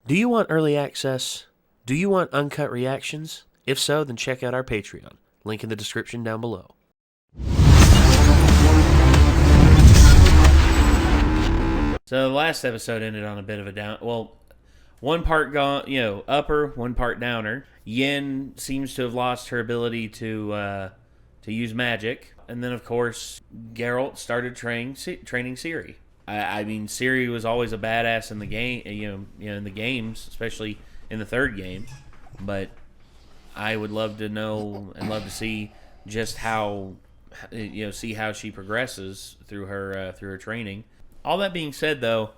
Do you want early access? Do you want uncut reactions? If so, then check out our Patreon. Link in the description down below. So the last episode ended on a bit of a down. Well, one part gone, upper, one part downer. Yen seems to have lost her ability to use magic, and then of course Geralt started training Ciri. I mean, Ciri was always a badass in the game, in the games, especially in the third game. But I would love to know and love to see just how, see how she progresses through her training. All that being said, though,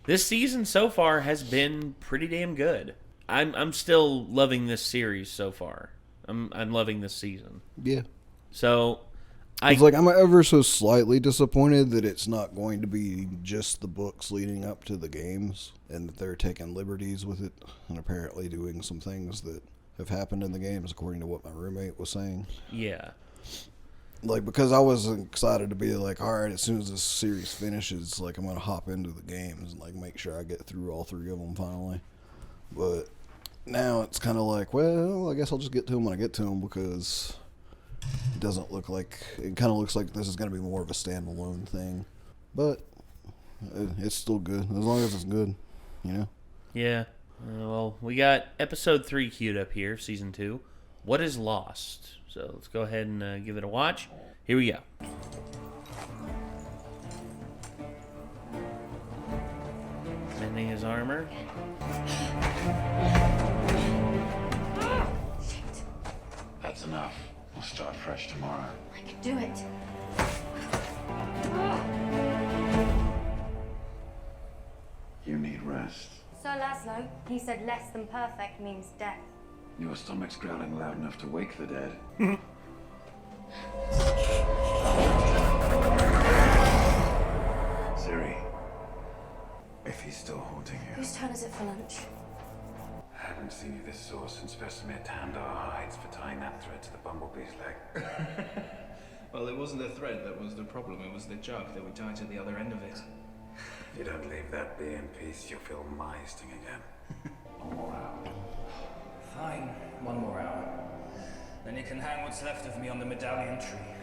this season so far has been pretty damn good. I'm still loving this series so far. I'm loving this season. Yeah. So I'm ever so slightly disappointed that it's not going to be just the books leading up to the games, and that they're taking liberties with it and apparently doing some things that have happened in the games according to what my roommate was saying. Yeah. Because I was excited to be like, all right, as soon as this series finishes, I'm going to hop into the games and, make sure I get through all three of them finally. But now it's kind of like, well, I guess I'll just get to them when I get to them, because it kind of looks like this is going to be more of a standalone thing. But it's still good, as long as it's good, Yeah. Well, we got episode 3 queued up here, season 2. What is Lost? So let's go ahead and give it a watch. Here we go. Mending his armor. That's enough. We'll start fresh tomorrow. I can do it. You need rest. Sir Laszlo, he said less than perfect means death. Your stomach's growling loud enough to wake the dead. Ciri, if he's still haunting you. Whose turn is it for lunch? I haven't seen you this sore since Vesemir tanned our hides for tying that thread to the bumblebee's leg. Well, it wasn't the thread that was the problem, it was the jug that we tied to the other end of it. If you don't leave that bee in peace, you'll feel my sting again. One more hour. Fine, 1 more hour. Then you can hang what's left of me on the medallion tree.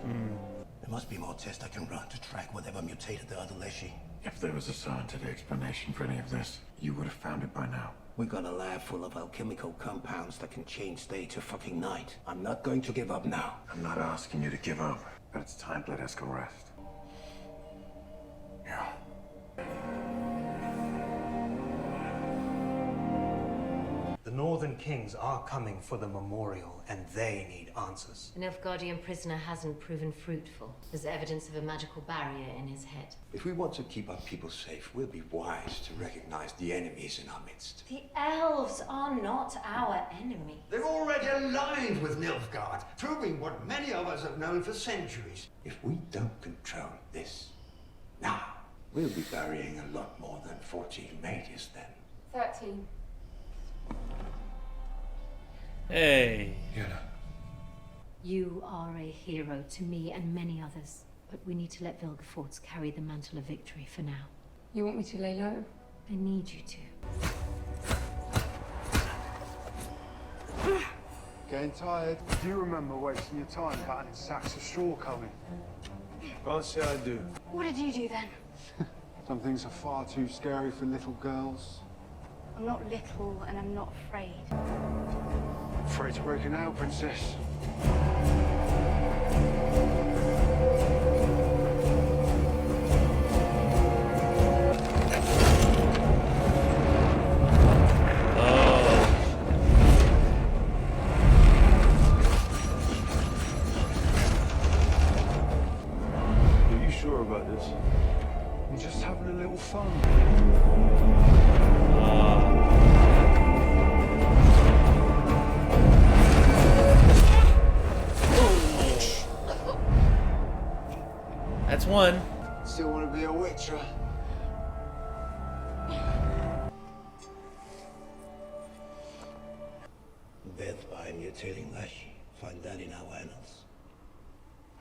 There must be more tests I can run to track whatever mutated the other Leshy. If there was a scientific explanation for any of this, you would have found it by now. We got a lab full of alchemical compounds that can change day to fucking night. I'm not going to give up now. I'm not asking you to give up, but it's time to let us go rest. Yeah. The Northern Kings are coming for the memorial, and they need answers. The Nilfgaardian prisoner hasn't proven fruitful. There's evidence of a magical barrier in his head. If we want to keep our people safe, we'll be wise to recognize the enemies in our midst. The elves are not our enemy. They're already aligned with Nilfgaard, proving what many of us have known for centuries. If we don't control this now, we'll be burying a lot more than 14 mages then. 13. Hey. You are a hero to me and many others, but we need to let Vilgefortz carry the mantle of victory for now. You want me to lay low? I need you to. Getting tired? Do you remember wasting your time cutting sacks of straw coming? Can't say I do. What did you do then? Some things are far too scary for little girls. I'm not little and I'm not afraid. Afraid to break an out, princess. Are you sure about this? I'm just having a little fun. That's one. Still want to be a witcher? Death by mutating Leshy. Find that in our annals.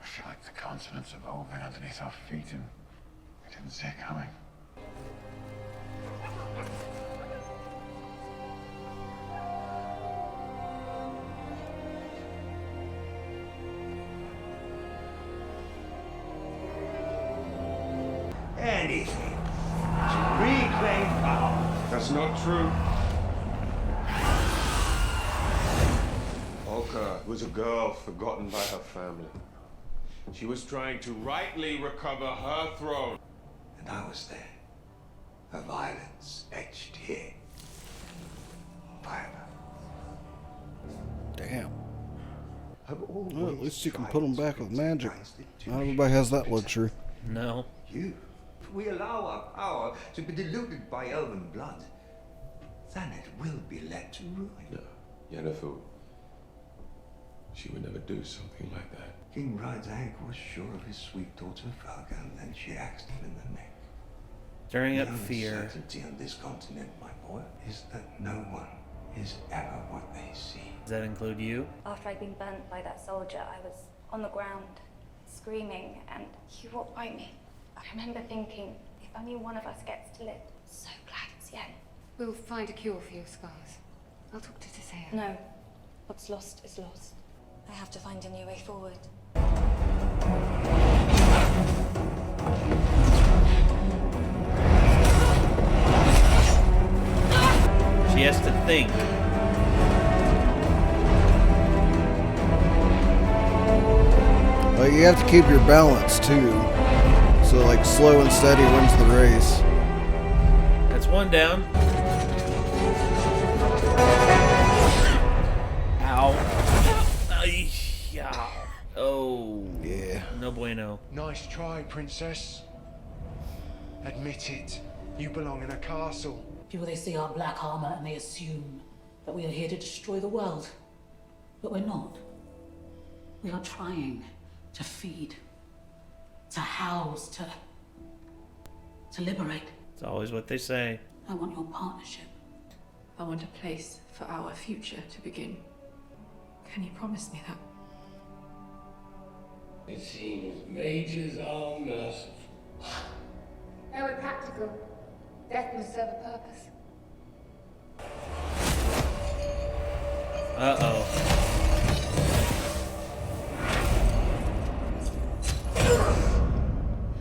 I feel like the consonants are evolving underneath our feet and we didn't see it coming. anything to reclaim power. That's not true. Oka was a girl forgotten by her family. She was trying to rightly recover her throne. And I was there. Her violence etched here. Forever. Damn. I've always Well, at least you can tried put them to back with fix magic. the Not everybody has that luxury. No. You. If we allow our power to be diluted by elven blood, then it will be led to ruin. No, Yennefer. She would never do something like that. King Rydeg was sure of his sweet daughter Felga, and then she axed him in the neck. Stirring up The only fear. certainty on this continent, my boy, is that no one is ever what they see. Does that include you? After I'd been burnt by that soldier, I was on the ground, screaming, and he walked by me. I remember thinking, if only one of us gets to live. So glad it's Yen. We'll find a cure for your scars. I'll talk to Tisea. No. What's lost is lost. I have to find a new way forward. She has to think. Like, you have to keep your balance too. So like slow and steady wins the race. That's one down. Ow. Ay, yeah. Oh. Yeah. No bueno. Nice try, princess. Admit it. You belong in a castle. People, they see our black armor and they assume that we are here to destroy the world. But we're not. We are trying to feed, to house, to liberate. It's always what they say. I want your partnership. I want a place for our future to begin. Can you promise me that? It seems mages are merciful. No, we're practical. Death must serve a purpose. Uh-oh.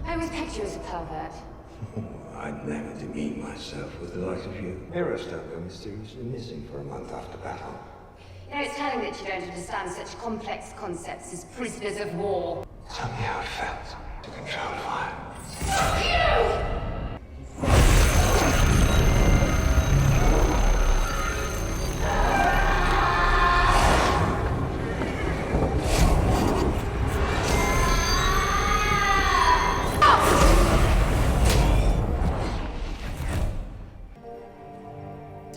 I respect you as a pervert. I'd never demean myself with the like of you. Ernesto go mysteriously missing for a month after battle. You know, it's telling that you don't understand such complex concepts as prisoners of war. Tell me how it felt to control fire. Fuck you!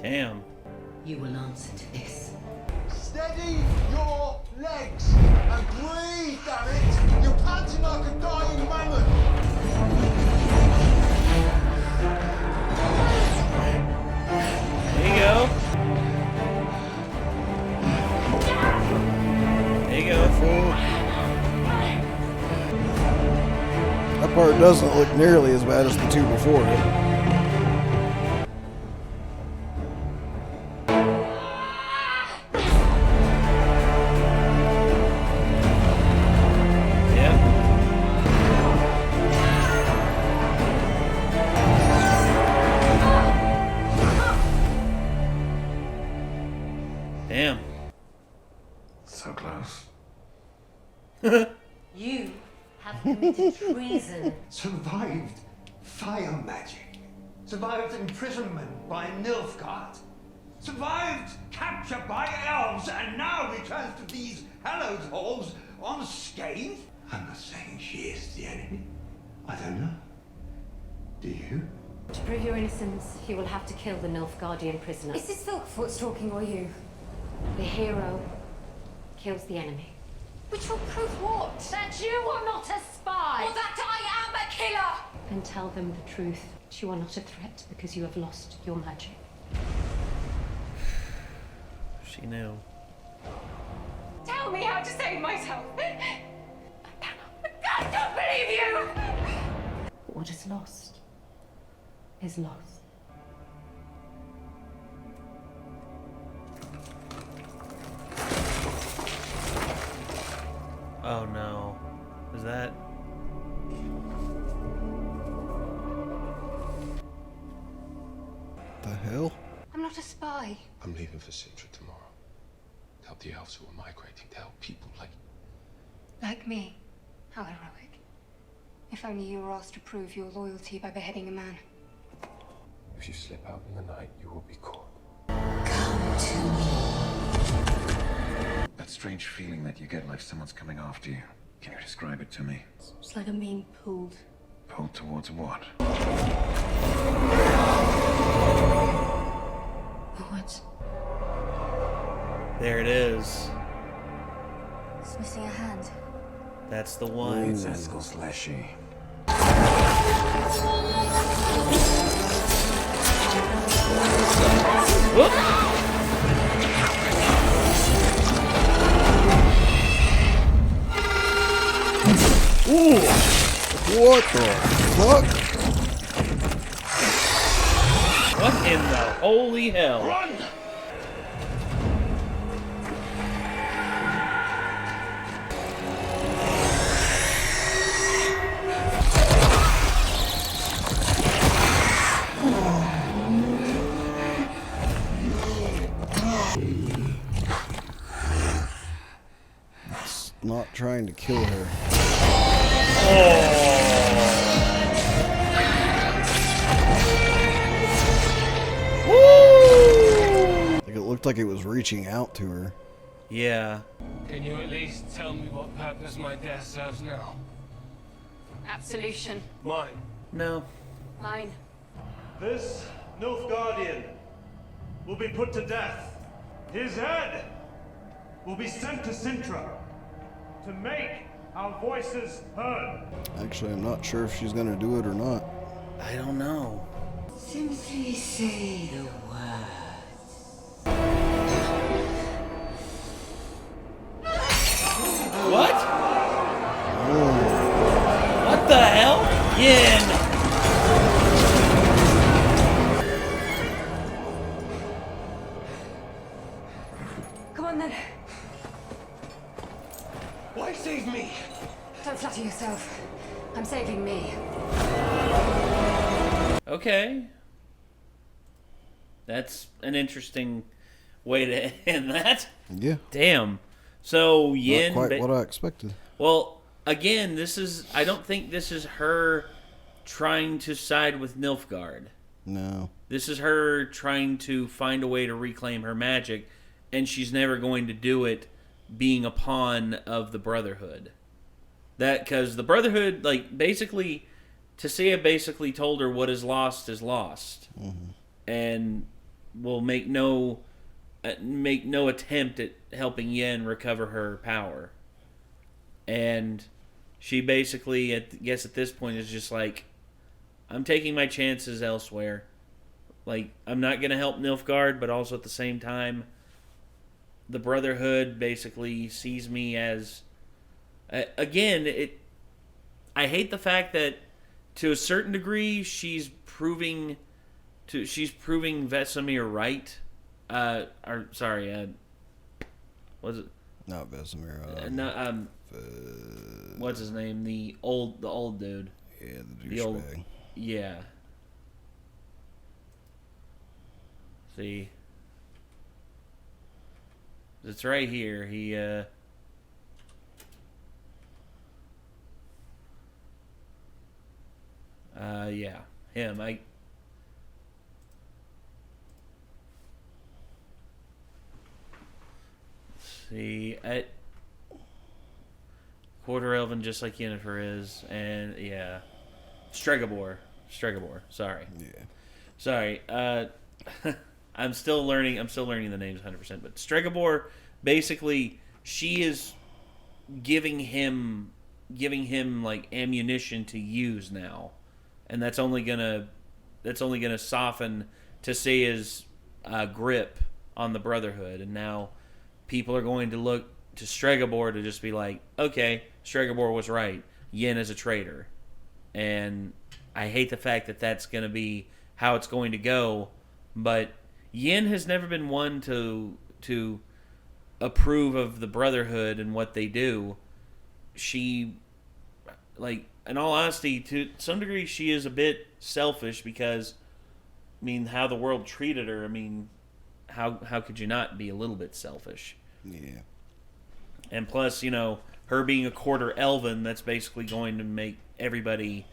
Damn. You will answer to this. Steady your legs and breathe, damn it! You're panting like a dying mammoth! There you go. There you go. That part doesn't look nearly as bad as the two before it. Damn. So close. You have committed treason. Survived fire magic. Survived imprisonment by Nilfgaard. Survived capture by elves and now returns to these hallowed halls unscathed? I'm not saying she is the enemy. I don't know. Do you? To prove your innocence, you will have to kill the Nilfgaardian prisoner. Is this Vilgefortz talking or you? The hero kills the enemy. Which will prove what? That you are not a spy! Or that I am a killer! And tell them the truth. That you are not a threat because you have lost your magic. She knew. Tell me how to save myself! I don't believe you! What is lost is lost. Oh no. Is that? The hell? I'm not a spy. I'm leaving for Sintra tomorrow. To help the elves who are migrating, to help people like... Like me. How heroic. If only you were asked to prove your loyalty by beheading a man. If you slip out in the night, you will be caught. That strange feeling that you get like someone's coming after you. Can you describe it to me? It's like I'm being pulled. Pulled towards what? What? There it is. It's missing a hand. That's the one. It's Eskel's fleshy. Ooh! What the fuck? What in the holy hell? Run! It's not trying to kill her. Like it looked like it was reaching out to her. Yeah. Can you at least tell me what purpose my death serves now? Absolution. Mine. No. Mine. This Nilfgaardian will be put to death. His head will be sent to Sintra to make our voices heard. Actually, I'm not sure if she's gonna do it or not. I don't know. Simply say the word. What? What the hell? Yin! Come on then. Why save me? Don't flatter yourself. I'm saving me. Okay. That's an interesting way to end that. Yeah. Damn. So Yin... Not quite what I expected. Well, again, I don't think this is her trying to side with Nilfgaard. No. This is her trying to find a way to reclaim her magic, and she's never going to do it being a pawn of the Brotherhood. Because the Brotherhood, like, basically, Tisea basically told her what is lost is lost. Mm-hmm. And will make no attempt at helping Yen recover her power. And she basically, I guess at this point, is just like, I'm taking my chances elsewhere. Like, I'm not going to help Nilfgaard, but also at the same time, the Brotherhood basically sees me as... Again, I hate the fact that, to a certain degree, she's proving Vesemir right. Was it? Not Vesemir. What's his name? The old dude. Yeah, the douchebag. Yeah. See, it's right here. He yeah, him. See, at Quarter Elven, just like Yennefer is, and yeah, Stregobor. Sorry. Yeah. Sorry. I'm still learning the names 100%. But Stregobor, basically, she is giving him like ammunition to use now, and that's only gonna soften Tisea's grip on the Brotherhood, and now people are going to look to Stregobor to just be like, okay, Stregobor was right. Yen is a traitor. And I hate the fact that that's going to be how it's going to go. But Yen has never been one to approve of the Brotherhood and what they do. She, like, in all honesty, to some degree, she is a bit selfish because mean, how the world treated her. I mean, how could you not be a little bit selfish? Yeah. And plus, you know, her being a quarter elven, that's basically going to make everybody,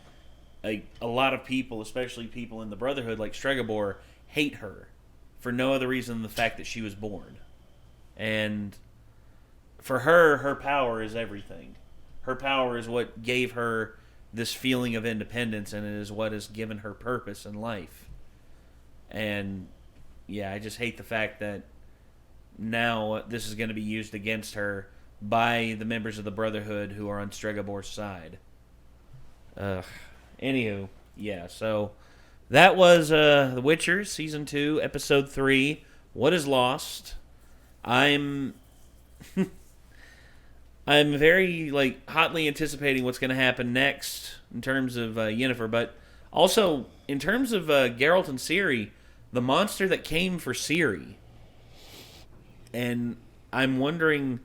a lot of people, especially people in the Brotherhood like Stregobor, hate her for no other reason than the fact that she was born. And for her, her power is everything. Her power is what gave her this feeling of independence, and it is what has given her purpose in life. And yeah, I just hate the fact that now this is going to be used against her by the members of the Brotherhood who are on Stregobor's side. Anywho, yeah, so that was The Witcher, Season 2, Episode 3, What is Lost. I'm very, like, hotly anticipating what's going to happen next in terms of Yennefer, but also in terms of Geralt and Ciri, the monster that came for Ciri. And I'm wondering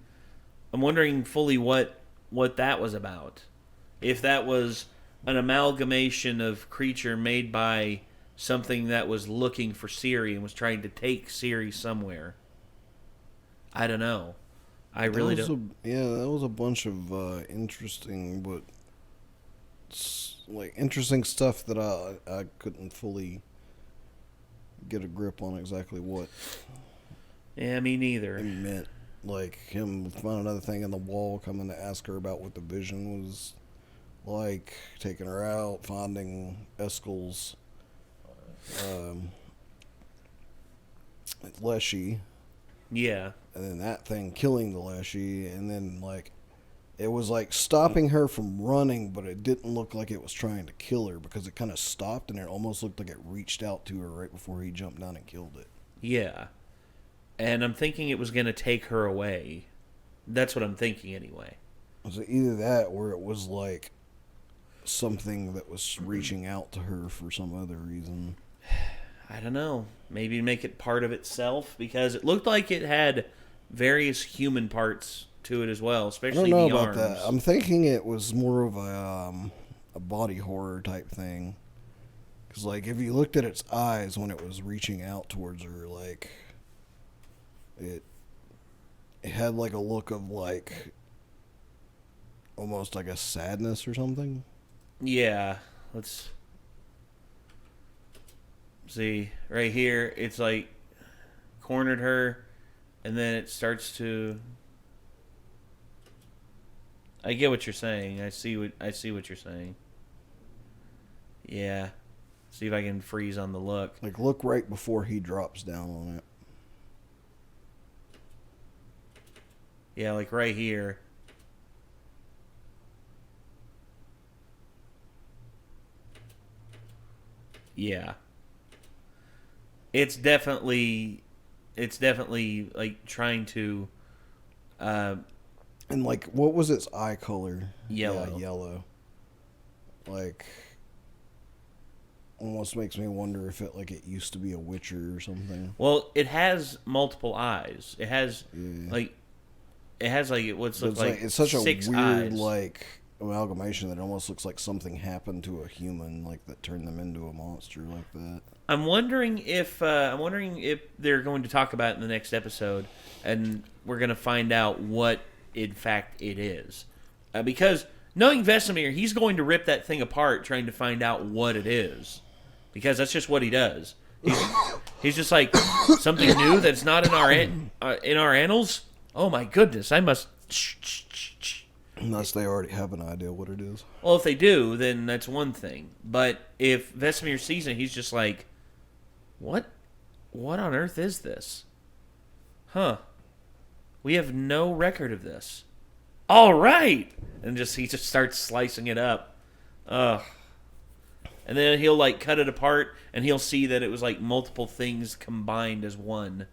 fully what that was about. If that was an amalgamation of creature made by something that was looking for Ciri and was trying to take Ciri somewhere. I don't know. I really don't. That was a bunch of interesting, but interesting stuff that I couldn't fully get a grip on exactly what. Yeah, me neither. It meant, like, him found another thing in the wall, coming to ask her about what the vision was like, taking her out, finding Eskel's Leshy. Yeah. And then that thing killing the Leshy, and then, like, it was like stopping her from running, but it didn't look like it was trying to kill her because it kind of stopped, and it almost looked like it reached out to her right before he jumped down and killed it. Yeah. And I'm thinking it was going to take her away. That's what I'm thinking anyway. So either that or it was like something that was reaching out to her for some other reason. I don't know. Maybe make it part of itself, because it looked like it had various human parts to it as well, especially the arms. I don't know about that. I'm thinking it was more of a body horror type thing. Because, like, if you looked at its eyes when it was reaching out towards her, like, it had, like, a look of, like, almost like a sadness or something. Yeah. Let's see. Right here, it's, like, cornered her, and then it starts to... I get what you're saying. I see what you're saying. Yeah. See if I can freeze on the look. Like, look right before he drops down on it. Yeah, like right here. Yeah. It's definitely like trying to and, like, what was its eye color? Yellow. Yeah, yellow. Like, almost makes me wonder if it used to be a Witcher or something. Well, it has multiple eyes. It has like what's look like it's such a six weird eyes. Like amalgamation that it almost looks like something happened to a human, like that turned them into a monster like that. I'm wondering if they're going to talk about it in the next episode, and we're going to find out what in fact it is, because knowing Vesemir, he's going to rip that thing apart trying to find out what it is, because that's just what he does. He's just like, something new that's not in our annals. Oh my goodness, I must. Unless they already have an idea what it is. Well, if they do, then that's one thing. But if Vesemir sees it, he's just like, what on earth is this? Huh. We have no record of this. All right! And he just starts slicing it up. Ugh. And then he'll, like, cut it apart, and he'll see that it was, like, multiple things combined as one.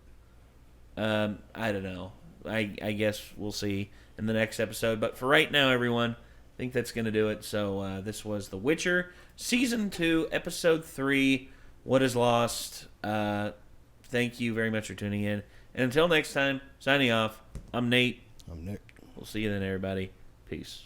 I don't know. I guess we'll see in the next episode. But for right now, everyone, I think that's going to do it. So this was The Witcher, Season 2, Episode 3, What is Lost. Thank you very much for tuning in. And until next time, signing off, I'm Nate. I'm Nick. We'll see you then, everybody. Peace.